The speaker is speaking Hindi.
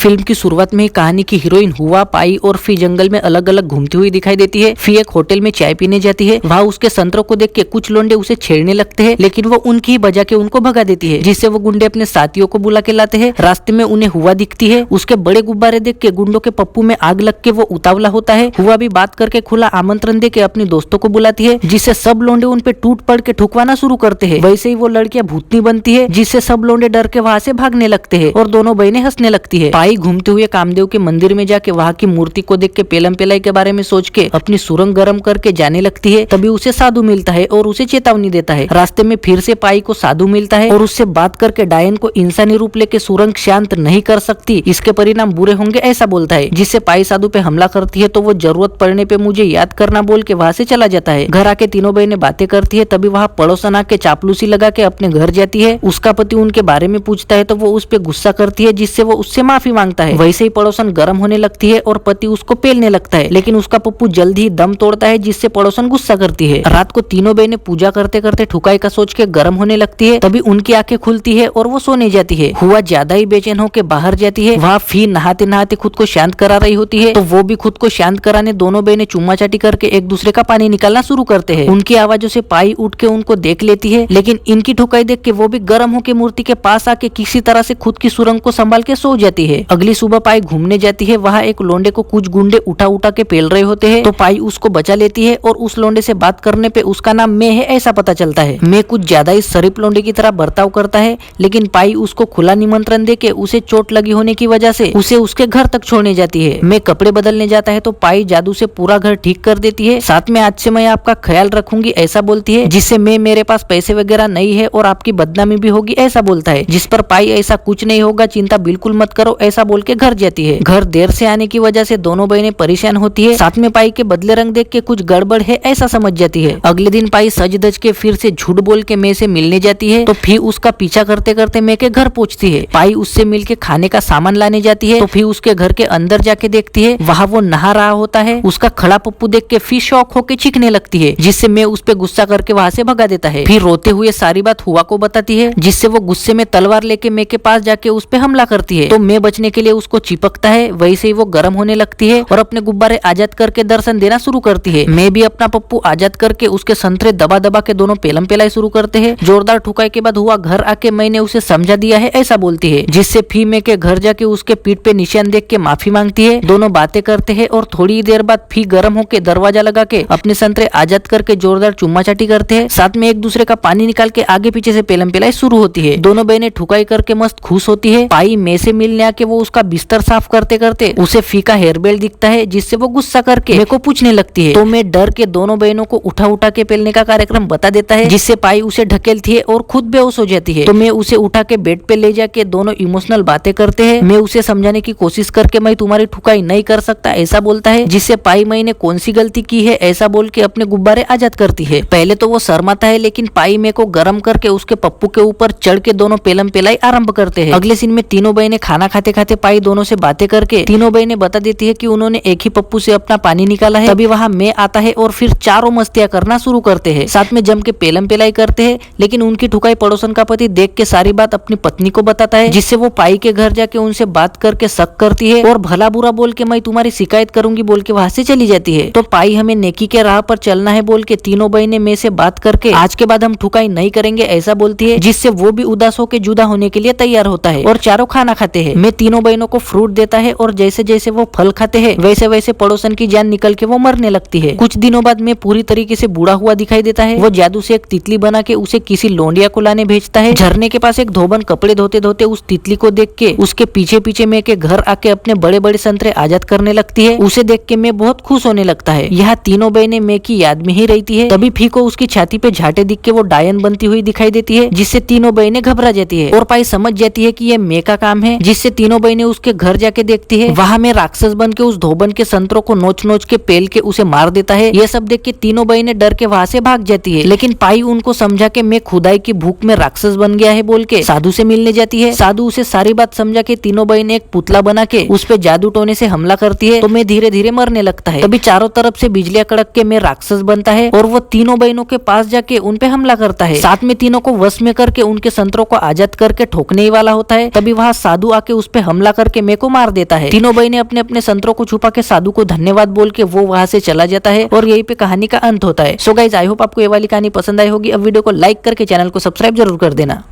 फिल्म की शुरुआत में ही कहानी की हीरोइन हुआ, पाई और फी जंगल में अलग अलग घूमती हुई दिखाई देती है। फी एक होटल में चाय पीने जाती है। वहाँ उसके संतरों को देख के कुछ लोंडे उसे छेड़ने लगते हैं, लेकिन वो उनकी ही बजा के उनको भगा देती है, जिससे वो गुंडे अपने साथियों को बुला के लाते हैं। रास्ते में उन्हें हुआ दिखती है। उसके बड़े गुब्बारे देख के गुंडों के पप्पू में आग लग के वो उतावला होता है। हुआ भी बात करके खुला आमंत्रण दे के अपनी दोस्तों को बुलाती है, जिससे सब लोंडे उन पे टूट पड़ के ठुकवाना शुरू करते हैं। वैसे ही वो लड़कियां भूतनी बनती है, जिससे सब लोंडे डर के वहाँ से भागने लगते हैं और दोनों बहनें हंसने लगती है। पाई घूमते हुए कामदेव के मंदिर में जाके वहाँ की मूर्ति को देख के पेलम पेलाई के बारे में सोच के अपनी सुरंग गर्म करके जाने लगती है। तभी उसे साधु मिलता है और उसे चेतावनी देता है। रास्ते में फिर से पाई को साधु मिलता है और उससे बात करके डायन को इंसानी रूप लेके सुरंग शांत नहीं कर सकती, इसके परिणाम बुरे होंगे ऐसा बोलता है, जिससे पाई साधु पे हमला करती है। तो वो जरूरत पड़ने पे मुझे याद करना बोल के वहाँ से चला जाता है। घर आके तीनों बहनें बातें करती है। तभी वहाँ पड़ोसन आके चापलूसी लगा के अपने घर जाती है। उसका पति उनके बारे में पूछता है तो वो उस पे गुस्सा करती है, जिससे वो उससे माफी मांगता है। वैसे ही पड़ोसन गर्म होने लगती है और पति उसको पेलने लगता है, लेकिन उसका पप्पू जल्द ही दम तोड़ता है, जिससे पड़ोसन गुस्सा करती है। रात को तीनों बहनें पूजा करते करते ठुकाई का सोच के गर्म होने लगती है। तभी उनकी आंखें खुलती है और वो सोने जाती है। हुआ ज्यादा ही बेचैन होकर बाहर जाती है। वहाँ फी नहाते नहाते खुद को शांत करा रही होती है, तो वो भी खुद को शांत कराने दोनों बहनें चुम्मा चाटी करके एक दूसरे का पानी निकालना शुरू करते हैं। उनकी आवाजों से पाई उठ के उनको देख लेती है, लेकिन इनकी ठुकाई देख के वो भी गर्म होकर मूर्ति के पास आके किसी तरह से खुद की सुरंग को संभाल के सो जाती है। अगली सुबह पाई घूमने जाती है। वहाँ एक लोंडे को कुछ गुंडे उठा उठा के पेल रहे होते हैं, तो पाई उसको बचा लेती है और उस लोंडे से बात करने पे उसका नाम मैं है ऐसा पता चलता है। मैं कुछ ज्यादा ही शरीफ लोंडे की तरह बर्ताव करता है, लेकिन पाई उसको खुला निमंत्रण देके उसे चोट लगी होने की वजह से उसे उसके घर तक छोड़ने जाती है। मैं कपड़े बदलने जाता है तो पाई जादू से पूरा घर ठीक कर देती है। साथ में आज से मैं आपका ख्याल रखूंगी ऐसा बोलती है, जिससे मेरे पास पैसे वगैरह नहीं है और आपकी बदनामी भी होगी ऐसा बोलता है, जिस पर पाई ऐसा कुछ नहीं होगा, चिंता बिल्कुल मत करो ऐसा बोल के घर जाती है। घर देर से आने की वजह से दोनों बहनें परेशान होती है। साथ में पाई के बदले रंग देख के कुछ गड़बड़ है ऐसा समझ जाती है। अगले दिन पाई सज धज के फिर से झूठ बोल के मैं से मिलने जाती है, तो फिर उसका पीछा करते करते मैं के घर पहुंचती है। पाई उससे मिलके खाने का सामान लाने जाती है, तो फिर उसके घर के अंदर जाके देखती है वहाँ वो नहा रहा होता है। उसका खड़ा पप्पू देख के फिर शौक होके चीखने लगती है, जिससे मैं उस पे गुस्सा करके वहाँ से भगा देता है। फिर रोते हुए सारी बात हुआ को बताती है, जिससे वो गुस्से में तलवार लेके मैं के पास जाके उस पे हमला करती है। तो मैं बचने के लिए उसको चिपकता है। वैसे ही वो गर्म होने लगती है और अपने गुब्बारे आजाद करके दर्शन देना शुरू करती है। मैं भी अपना पप्पू आजाद करके उसके संतरे दबा दबा के दोनों पेलम पेलाई शुरू करते हैं। जोरदार ठुकाई के बाद हुआ घर आके मैंने उसे समझा दिया है ऐसा बोलती है, जिससे फी मैं के घर जाके उसके पीठ पे निशान देख के माफी मांगती है। दोनों बातें करते हैं और थोड़ी देर बाद फी गर्म होके दरवाजा लगा के अपने संतरे आजाद करके जोरदार चुम्मा चाटी करते हैं। साथ में एक दूसरे का पानी निकाल के आगे पीछे से पेलम पेलाई शुरू होती है। दोनों बहनें ठुकाई करके मस्त खुश होती है। पाई मैं से मिलने आके वो उसका बिस्तर साफ करते करते उसे फी का हेयरबेल्ट दिखता है, जिससे वो गुस्सा करके मेरे को पूछने लगती है। तो मैं डर के दोनों बहनों को उठा उठा के पेलने का कार्यक्रम बता देता है, जिससे पाई उसे ढकेलती है और खुद बेहोश हो जाती है। तो मैं उसे उठा के बेड पे ले जाके दोनों इमोशनल बातें करते हैं। मैं उसे समझाने की कोशिश करके मैं तुम्हारी ठुकाई नहीं कर सकता ऐसा बोलता है, जिससे पाई मैंने कौन सी गलती की है ऐसा बोल के अपने गुब्बारे आजाद करती है। पहले तो वो शर्माता है, लेकिन पाई मेरे को गर्म करके उसके पप्पू के ऊपर चढ़ के दोनों पेलम पेलाई आरंभ करते हैं। अगले सीन में तीनों बहनें खाना खाते खाते पाई दोनों से बातें करके तीनों बहनें बता देती है कि उन्होंने एक ही पप्पू से अपना पानी निकाला है। तभी वहाँ मैं आता है और फिर चारों मस्तियां करना शुरू करते हैं। साथ में जम के पेलम पेलाई करते हैं, लेकिन उनकी ठुकाई पड़ोसन का पति देख के सारी बात अपनी पत्नी को बताता है, जिससे वो पाई के घर जाके उनसे बात करके शक करती है और भला बुरा बोल के मैं तुम्हारी शिकायत करूंगी बोल के वहाँ से चली जाती है। तो पाई हमें नेकी के राह पर चलना है बोल के तीनों बहनें मैं से बात करके आज के बाद हम ठुकाई नहीं करेंगे ऐसा बोलती है, जिससे वो भी उदास होकर जुदा होने के लिए तैयार होता है और चारों खाना खाते हैं। मैं तीनों बहनों को फ्रूट देता है और जैसे जैसे वो फल खाते हैं वैसे वैसे पड़ोसन की जान निकल के वो मरने लगती है। कुछ दिनों बाद मैं पूरी तरीके से बूढ़ा हुआ दिखाई देता है। वो जादू से एक तितली बना के उसे किसी लोंडिया को लाने भेजता है। झरने के पास एक धोबन कपड़े धोते धोते उस तितली को देख के उसके पीछे पीछे मैं के घर आके अपने बड़े बड़े संतरे आजाद करने लगती है। उसे देख के मैं बहुत खुश होने लगता है। यहाँ तीनों बहनें मैं की याद में ही रहती है। तभी फी को उसकी छाती पे झाटे दिख के वो डायन बनती हुई दिखाई देती है, जिससे तीनों बहनें घबरा जाती है और पाई समझ जाती है कि ये मैं का काम है, जिससे तीनों बहनें उसके घर जाके देखती है। वहाँ मैं राक्षस बन के उस धोबन के संतरों को नोच नोच के पेल के उसे मार देता है। ये सब देख के तीनों बहनें डर के वहाँ से भाग जाती है, लेकिन पाई उनको समझा के मैं खुदाई की भूख में राक्षस बन गया है बोल के साधु से मिलने जाती है। साधु उसे सारी बात समझा के तीनों बहनें एक पुतला बना के उस पे जादू टोने से हमला करती है। तो मैं धीरे धीरे मरने लगता है। तभी चारों तरफ से बिजलियां कड़क के मैं राक्षस बनता है और वो तीनों बहनों के पास जाके उन पे हमला करता है। साथ में तीनों को वश में करके उनके संतरों को आजाद करके ठोकने ही वाला होता है। तभी वहाँ साधु आके उस पे हमला करके मे को मार देता है। तीनों बहनें अपने अपने संतरों को छुपा के साधु को धन्यवाद बोल के वो वहाँ से चला जाता है और यहीं पे कहानी का अंत होता है। सो गाइस, आई होप आपको ये वाली कहानी पसंद आई होगी। अब वीडियो को लाइक करके चैनल को सब्सक्राइब जरूर कर देना।